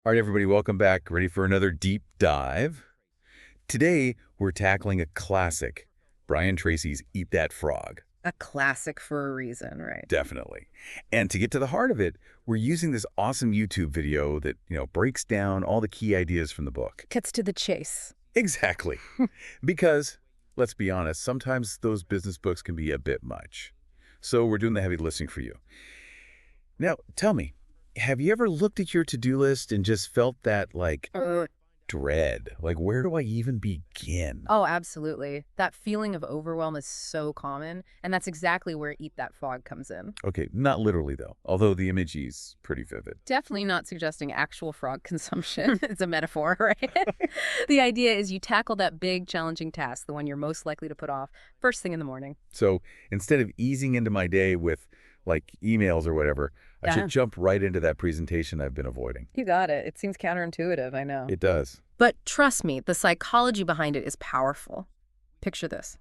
All right, everybody, welcome back. Ready for another deep dive? Today, we're tackling a classic, Brian Tracy's Eat That Frog. A classic for a reason, right? Definitely. And to get to the heart of it, we're using this awesome YouTube video that, breaks down all the key ideas from the book. Cuts to the chase. Exactly. Because, let's be honest, sometimes those business books can be a bit much. So we're doing the heavy lifting for you. Now, tell me, have you ever looked at your to-do list and just felt that, dread? Like, where do I even begin? Oh, absolutely. That feeling of overwhelm is so common, and that's exactly where Eat That Frog comes in. Okay, not literally, though, although the image is pretty vivid. Definitely not suggesting actual frog consumption. It's a metaphor, right? The idea is you tackle that big, challenging task, the one you're most likely to put off, first thing in the morning. So instead of easing into my day with, emails or whatever, I should jump right into that presentation I've been avoiding. You got it. It seems counterintuitive, I know. It does. But trust me, the psychology behind it is powerful. Picture this.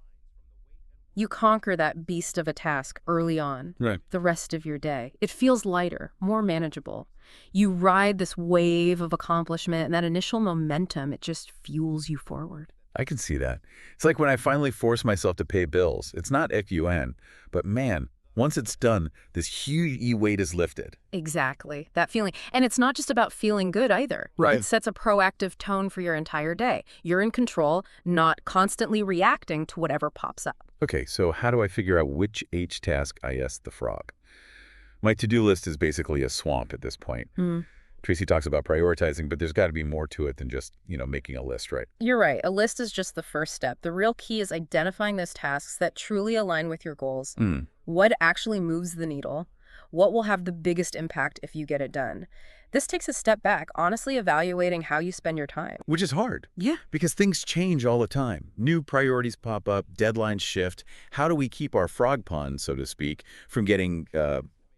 You conquer that beast of a task early on. Right. The rest of your day. It feels lighter, more manageable. You ride this wave of accomplishment, and that initial momentum, it just fuels you forward. I can see that. It's like when I finally force myself to pay bills. It's not FUN, but man, once it's done, this huge E-weight is lifted. Exactly. That feeling. And it's not just about feeling good either. Right. It sets a proactive tone for your entire day. You're in control, not constantly reacting to whatever pops up. Okay, so how do I figure out which H task I asked the frog? My to-do list is basically a swamp at this point. Tracy talks about prioritizing, but there's got to be more to it than just, making a list, right? You're right. A list is just the first step. The real key is identifying those tasks that truly align with your goals. What actually moves the needle? What will have the biggest impact if you get it done? This takes a step back, honestly evaluating how you spend your time. Which is hard. Yeah. Because things change all the time. New priorities pop up, deadlines shift. How do we keep our frog pond, so to speak, from getting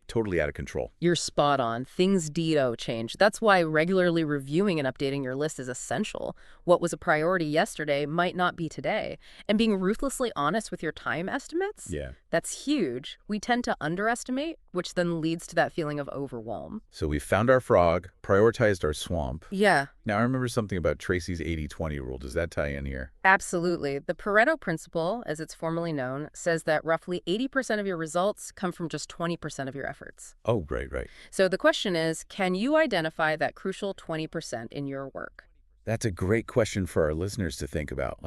totally out of control? You're spot on. Things do change. That's why regularly reviewing and updating your list is essential. What was a priority yesterday might not be today. And being ruthlessly honest with your time estimates? Yeah. That's huge. We tend to underestimate, which then leads to that feeling of overwhelm. So we found our frog, prioritized our swamp. Yeah. Now, I remember something about Tracy's 80-20 rule. Does that tie in here? Absolutely. The Pareto principle, as it's formally known, says that roughly 80% of your results come from just 20% of your efforts. Oh, right. So the question is, can you identify that crucial 20% in your work? That's a great question for our listeners to think about.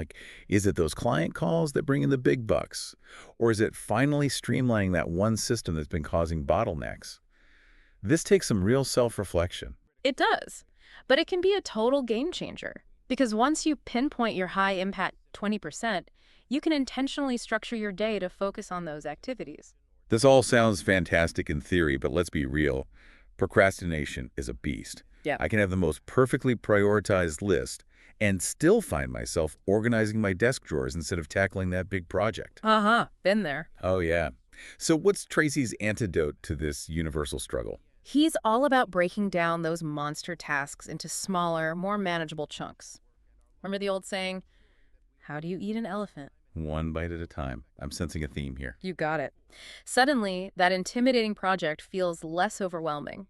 Is it those client calls that bring in the big bucks? Or is it finally streamlining that one system that's been causing bottlenecks? This takes some real self-reflection. It does. But it can be a total game changer. Because once you pinpoint your high-impact 20%, you can intentionally structure your day to focus on those activities. This all sounds fantastic in theory, but let's be real. Procrastination is a beast. Yeah. I can have the most perfectly prioritized list and still find myself organizing my desk drawers instead of tackling that big project. Been there. Oh, yeah. So what's Tracy's antidote to this universal struggle? He's all about breaking down those monster tasks into smaller, more manageable chunks. Remember the old saying, how do you eat an elephant? One bite at a time. I'm sensing a theme here. You got it. Suddenly, that intimidating project feels less overwhelming.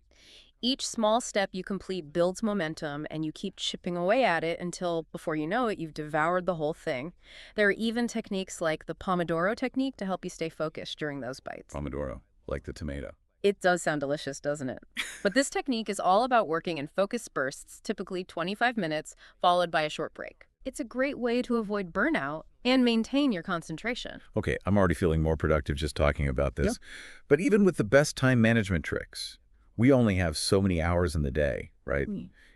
Each small step you complete builds momentum, and you keep chipping away at it until, before you know it, you've devoured the whole thing. There are even techniques like the Pomodoro Technique to help you stay focused during those bites. Pomodoro, like the tomato. It does sound delicious, doesn't it? But this technique is all about working in focused bursts, typically 25 minutes, followed by a short break. It's a great way to avoid burnout and maintain your concentration. Okay, I'm already feeling more productive just talking about this. But even with the best time management tricks, we only have so many hours in the day, right?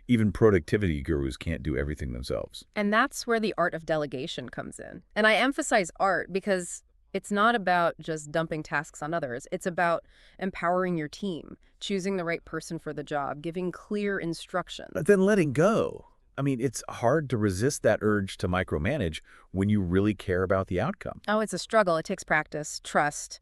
Even productivity gurus can't do everything themselves. And that's where the art of delegation comes in. And I emphasize art because it's not about just dumping tasks on others. It's about empowering your team, choosing the right person for the job, giving clear instructions. But then letting go. I mean, it's hard to resist that urge to micromanage when you really care about the outcome. Oh, it's a struggle. It takes practice, trust.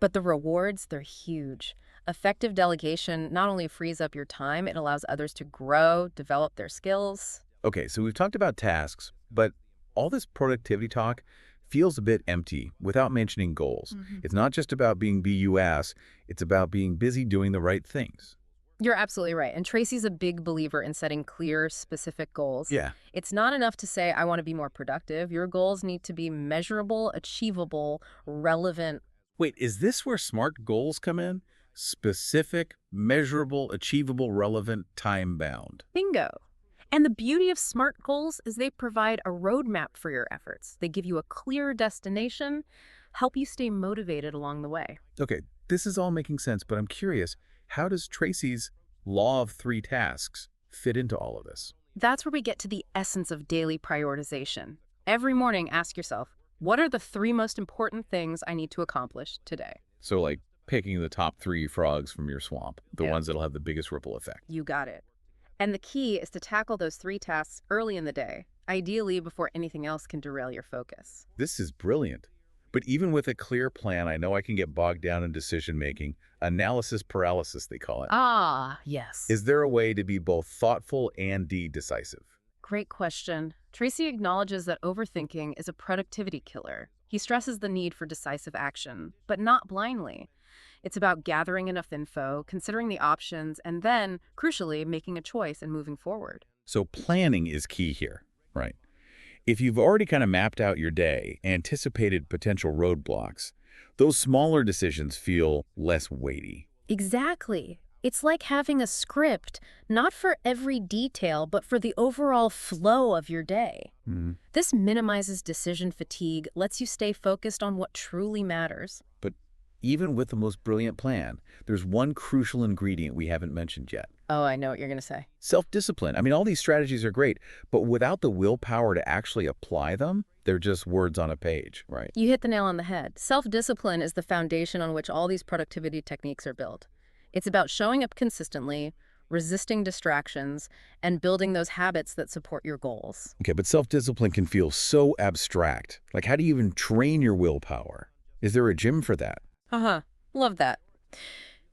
But the rewards, they're huge. Effective delegation not only frees up your time, it allows others to grow, develop their skills. Okay, so we've talked about tasks, but all this productivity talk feels a bit empty without mentioning goals. It's not just about being BUS, it's about being busy doing the right things. You're absolutely right. And Tracy's a big believer in setting clear, specific goals. Yeah. It's not enough to say, I want to be more productive. Your goals need to be measurable, achievable, relevant. Wait, is this where SMART goals come in? Specific, measurable, achievable, relevant, time-bound. Bingo. And the beauty of SMART goals is they provide a roadmap for your efforts. They give you a clear destination, help you stay motivated along the way. Okay, this is all making sense, but I'm curious, how does Tracy's law of 3 tasks fit into all of this? That's where we get to the essence of daily prioritization. Every morning, ask yourself, what are the 3 most important things I need to accomplish today? So like picking the top 3 frogs from your swamp, the Yeah. ones that'll have the biggest ripple effect. You got it. And the key is to tackle those 3 tasks early in the day, ideally before anything else can derail your focus. This is brilliant. But even with a clear plan, I know I can get bogged down in decision-making, analysis paralysis, they call it. Ah, yes. Is there a way to be both thoughtful and decisive? Great question. Tracy acknowledges that overthinking is a productivity killer. He stresses the need for decisive action, but not blindly. It's about gathering enough info, considering the options, and then, crucially, making a choice and moving forward. So planning is key here, right? If you've already kind of mapped out your day, anticipated potential roadblocks, those smaller decisions feel less weighty. Exactly. It's like having a script, not for every detail, but for the overall flow of your day. Mhm. This minimizes decision fatigue, lets you stay focused on what truly matters. But even with the most brilliant plan, there's one crucial ingredient we haven't mentioned yet. Oh, I know what you're going to say. Self-discipline. I mean, all these strategies are great, but without the willpower to actually apply them, they're just words on a page, right? You hit the nail on the head. Self-discipline is the foundation on which all these productivity techniques are built. It's about showing up consistently, resisting distractions, and building those habits that support your goals. Okay, but self-discipline can feel so abstract. Like, how do you even train your willpower? Is there a gym for that? Uh-huh. Love that.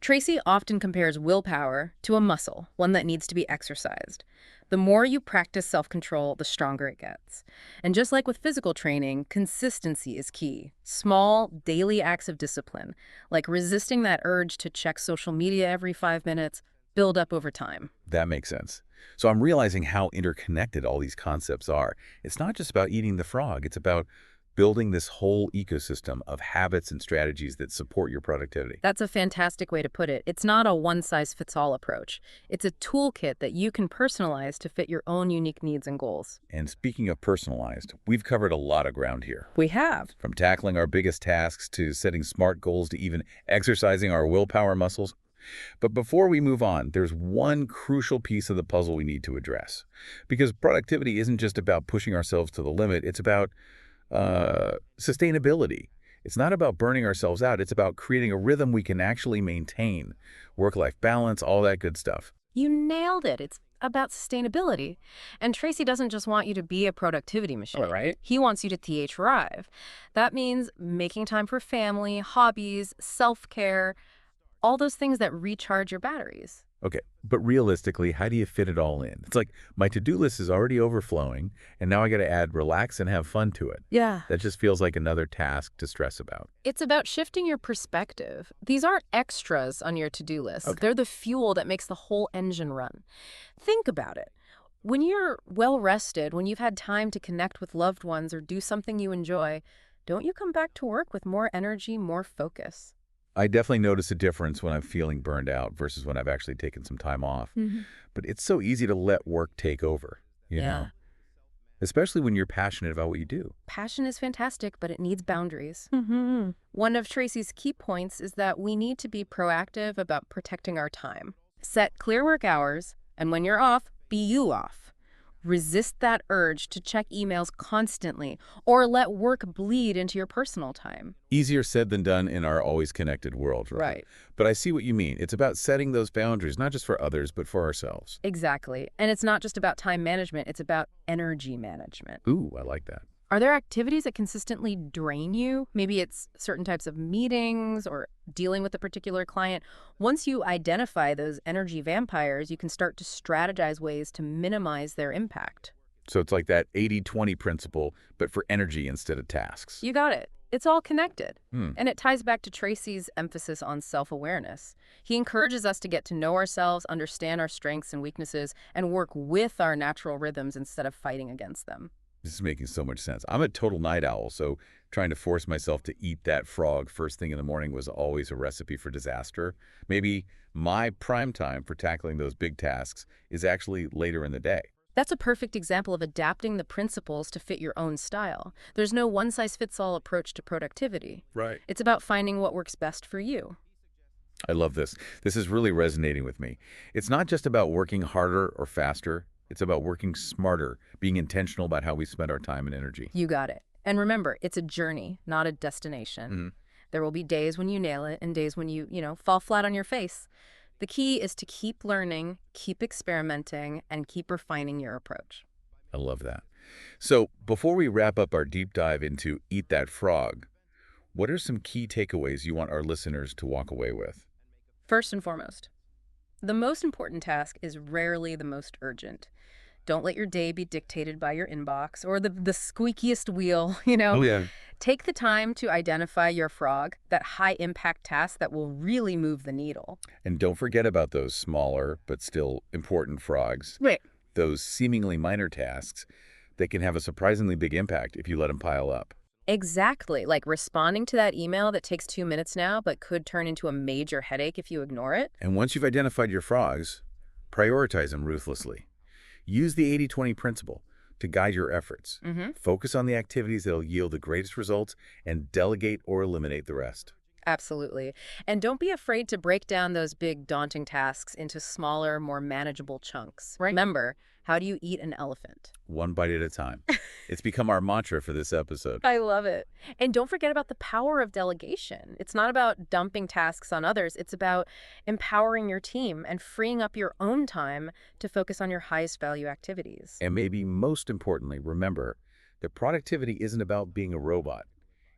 Tracy often compares willpower to a muscle, one that needs to be exercised. The more you practice self-control, the stronger it gets. And just like with physical training, consistency is key. Small, daily acts of discipline, like resisting that urge to check social media every 5 minutes, build up over time. That makes sense. So I'm realizing how interconnected all these concepts are. It's not just about eating the frog. It's about building this whole ecosystem of habits and strategies that support your productivity. That's a fantastic way to put it. It's not a one-size-fits-all approach. It's a toolkit that you can personalize to fit your own unique needs and goals. And speaking of personalized, we've covered a lot of ground here. We have. From tackling our biggest tasks to setting SMART goals to even exercising our willpower muscles. But before we move on, there's one crucial piece of the puzzle we need to address. Because productivity isn't just about pushing ourselves to the limit, it's about sustainability. It's not about burning ourselves out. It's about creating a rhythm we can actually maintain. Work-life balance, all that good stuff. You nailed it. It's about sustainability. And Tracy doesn't just want you to be a productivity machine. All right. He wants you to thrive. That means making time for family, hobbies, self-care, all those things that recharge your batteries. Okay, but realistically, how do you fit it all in? It's like my to-do list is already overflowing, and now I got to add relax and have fun to it. Yeah. That just feels like another task to stress about. It's about shifting your perspective. These aren't extras on your to-do list. Okay. They're the fuel that makes the whole engine run. Think about it. When you're well-rested, when you've had time to connect with loved ones or do something you enjoy, don't you come back to work with more energy, more focus? I definitely notice a difference when I'm feeling burned out versus when I've actually taken some time off. But it's so easy to let work take over, you know? Especially when you're passionate about what you do. Passion is fantastic, but it needs boundaries. One of Tracy's key points is that we need to be proactive about protecting our time. Set clear work hours, and when you're off, be you off. Resist that urge to check emails constantly or let work bleed into your personal time. Easier said than done in our always connected world, right? But I see what you mean. It's about setting those boundaries, not just for others, but for ourselves. Exactly. And it's not just about time management, it's about energy management. Ooh, I like that. Are there activities that consistently drain you? Maybe it's certain types of meetings or dealing with a particular client. Once you identify those energy vampires, you can start to strategize ways to minimize their impact. So it's like that 80-20 principle, but for energy instead of tasks. You got it. It's all connected. Hmm. And it ties back to Tracy's emphasis on self-awareness. He encourages us to get to know ourselves, understand our strengths and weaknesses, and work with our natural rhythms instead of fighting against them. This is making so much sense. I'm a total night owl, so trying to force myself to eat that frog first thing in the morning was always a recipe for disaster. Maybe my prime time for tackling those big tasks is actually later in the day. That's a perfect example of adapting the principles to fit your own style. There's no one-size-fits-all approach to productivity. Right. It's about finding what works best for you. I love this. This is really resonating with me. It's not just about working harder or faster. It's about working smarter, being intentional about how we spend our time and energy. You got it. And remember, it's a journey, not a destination. Mhm. There will be days when you nail it and days when you fall flat on your face. The key is to keep learning, keep experimenting, and keep refining your approach. I love that. So before we wrap up our deep dive into Eat That Frog, what are some key takeaways you want our listeners to walk away with? First and foremost, the most important task is rarely the most urgent. Don't let your day be dictated by your inbox or the squeakiest wheel, Yeah. Take the time to identify your frog, that high-impact task that will really move the needle. And don't forget about those smaller but still important frogs, Right. those seemingly minor tasks that can have a surprisingly big impact if you let them pile up. Exactly. Like responding to that email that takes 2 minutes now but could turn into a major headache if you ignore it. And once you've identified your frogs, prioritize them ruthlessly. Use the 80-20 principle to guide your efforts. Focus on the activities that will yield the greatest results and delegate or eliminate the rest. Absolutely. And don't be afraid to break down those big, daunting tasks into smaller, more manageable chunks. Right. Remember, how do you eat an elephant? One bite at a time. It's become our mantra for this episode. I love it. And don't forget about the power of delegation. It's not about dumping tasks on others. It's about empowering your team and freeing up your own time to focus on your highest value activities. And maybe most importantly, remember that productivity isn't about being a robot.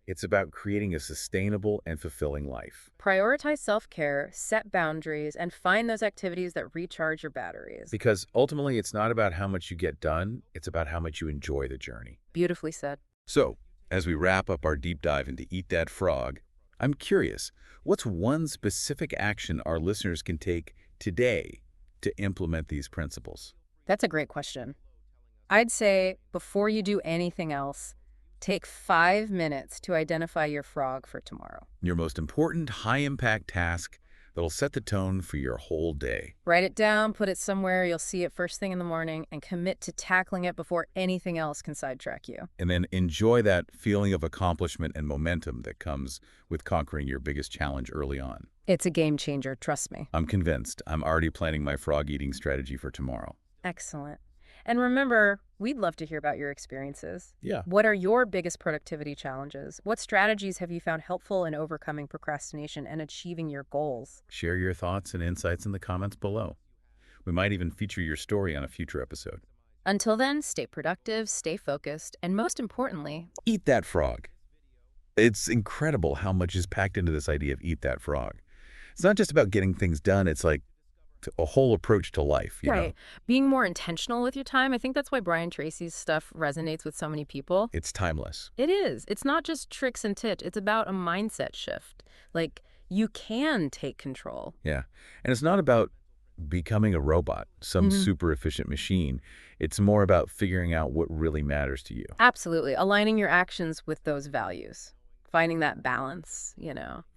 It's about creating a sustainable and fulfilling life. Prioritize self-care, set boundaries, and find those activities that recharge your batteries. Because ultimately, it's not about how much you get done, it's about how much you enjoy the journey. Beautifully said. So, as we wrap up our deep dive into Eat That Frog, I'm curious, what's one specific action our listeners can take today to implement these principles? That's a great question. I'd say before you do anything else, take 5 minutes to identify your frog for tomorrow. Your most important high-impact task that'll set the tone for your whole day. Write it down, put it somewhere you'll see it first thing in the morning, and commit to tackling it before anything else can sidetrack you. And then enjoy that feeling of accomplishment and momentum that comes with conquering your biggest challenge early on. It's a game changer, trust me. I'm convinced. I'm already planning my frog eating strategy for tomorrow. Excellent. And remember, we'd love to hear about your experiences. Yeah. What are your biggest productivity challenges? What strategies have you found helpful in overcoming procrastination and achieving your goals? Share your thoughts and insights in the comments below. We might even feature your story on a future episode. Until then, stay productive, stay focused, and most importantly, Eat that frog. It's incredible how much is packed into this idea of eat that frog. It's not just about getting things done. It's like a whole approach to life, you know? Being more intentional with your time. I think that's why Brian Tracy's stuff resonates with so many people. It's timeless. It is. It's not just tricks and tips. It's about a mindset shift. Like, you can take control. Yeah. And it's not about becoming a robot, some super efficient machine. It's more about figuring out what really matters to you. Absolutely. Aligning your actions with those values. Finding that balance,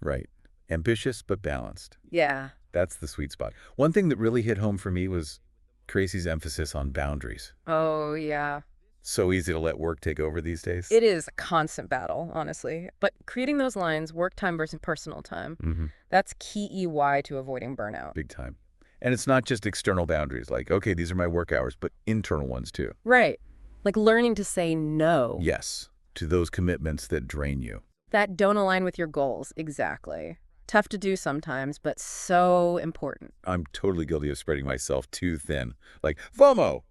Right. Ambitious but balanced. Yeah. That's the sweet spot. One thing that really hit home for me was Tracy's emphasis on boundaries. Oh, yeah. So easy to let work take over these days. It is a constant battle, honestly. But creating those lines, work time versus personal time, that's key EY to avoiding burnout. Big time. And it's not just external boundaries like, okay, these are my work hours, but internal ones too. Right. Like learning to say no. Yes, to those commitments that drain you. That don't align with your goals. Exactly. Tough to do sometimes, but so important. I'm totally guilty of spreading myself too thin, like FOMO,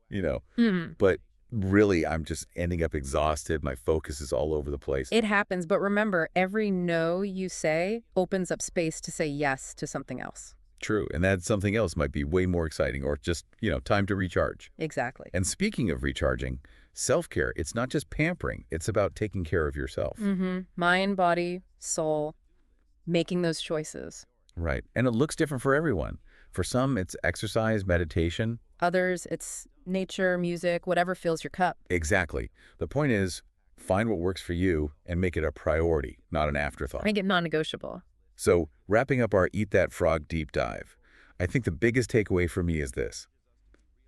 But really, I'm just ending up exhausted. My focus is all over the place. It happens, but remember, every no you say opens up space to say yes to something else. True, and that something else might be way more exciting or just, time to recharge. Exactly. And speaking of recharging, self-care, it's not just pampering, it's about taking care of yourself. Mind, body, soul, making those choices. Right. And it looks different for everyone. For some, it's exercise, meditation. Others, it's nature, music, whatever fills your cup. Exactly. The point is, find what works for you and make it a priority, not an afterthought. Make it non-negotiable. So, wrapping up our Eat That Frog deep dive, I think the biggest takeaway for me is this.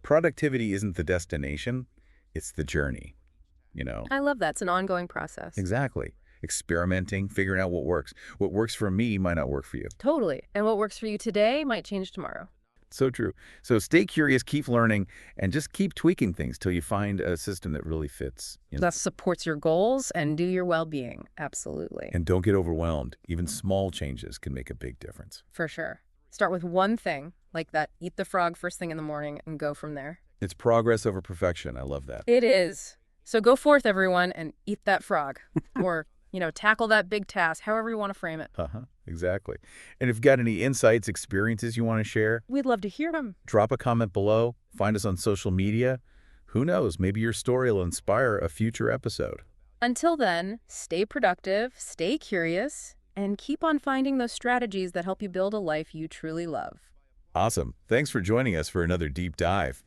Productivity isn't the destination, it's the journey. You know? I love that. It's an ongoing process. Exactly. Experimenting, figuring out what works. What works for me might not work for you. Totally. And what works for you today might change tomorrow. So true. So stay curious, keep learning, and just keep tweaking things till you find a system that really fits. That supports your goals and do your well-being. Absolutely. And don't get overwhelmed. Even small changes can make a big difference. For sure. Start with one thing, like that eat the frog first thing in the morning, and go from there. It's progress over perfection. I love that. It is. So go forth, everyone, and eat that frog. Or, tackle that big task, however you want to frame it. Exactly. And if you've got any insights, experiences you want to share, We'd love to hear them. drop a comment below. Find us on social media. Who knows, maybe your story will inspire a future episode. Until then, stay productive, stay curious, and keep on finding those strategies that help you build a life you truly love. Awesome. Thanks for joining us for another deep dive.